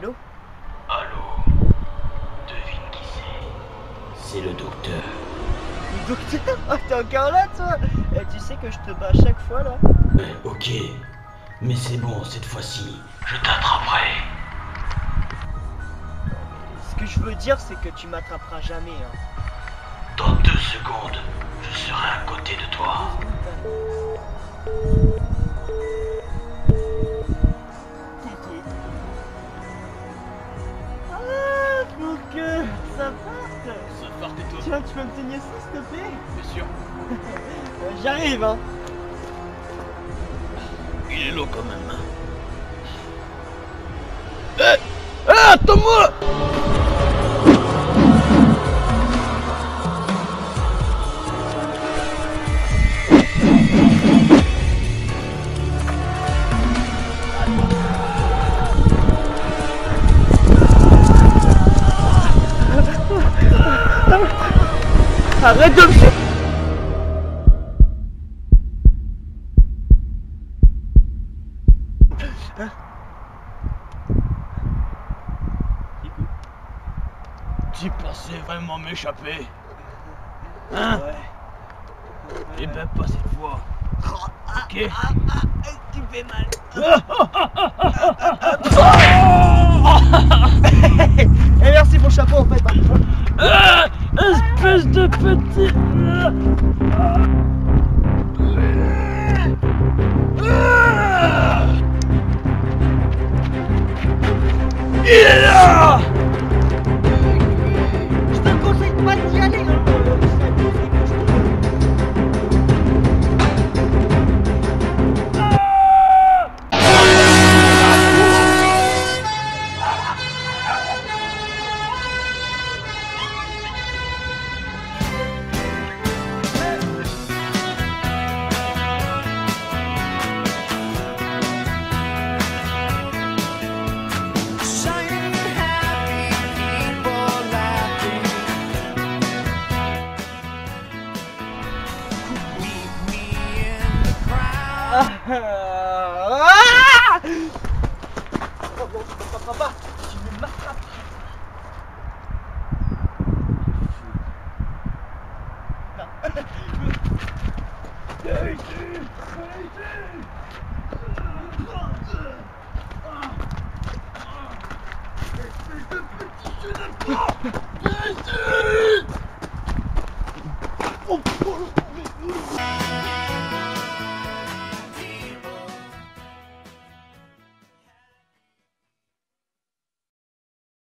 Allô? Allô? Devine qui c'est? C'est le docteur. Le docteur? Oh, t'es encore là, toi? Eh, tu sais que je te bats à chaque fois, là? Ok, mais c'est bon, cette fois-ci, je t'attraperai. Ce que je veux dire, c'est que tu m'attraperas jamais, hein. Dans 2 secondes, je serai à côté de toi. Ah, faut que ça parte. Ça part et toi? Tiens, tu peux me tenir ça, s'il te plaît? Bien sûr. J'arrive, hein. Il est lourd quand même. Hé! Ah, attends-moi! Arrête de me faire... Tu pensais vraiment m'échapper? Hein? Ouais. Eh ben pas cette fois. Ok? Tu fais mal. Et merci pour le chapeau, en fait. Ah, espèce de petit... Il est là! Je te conseille pas d'y aller, hein. Ah! Oh non, tu ne m'attraperas pas. Tu ne m'attraperas pas. Oh,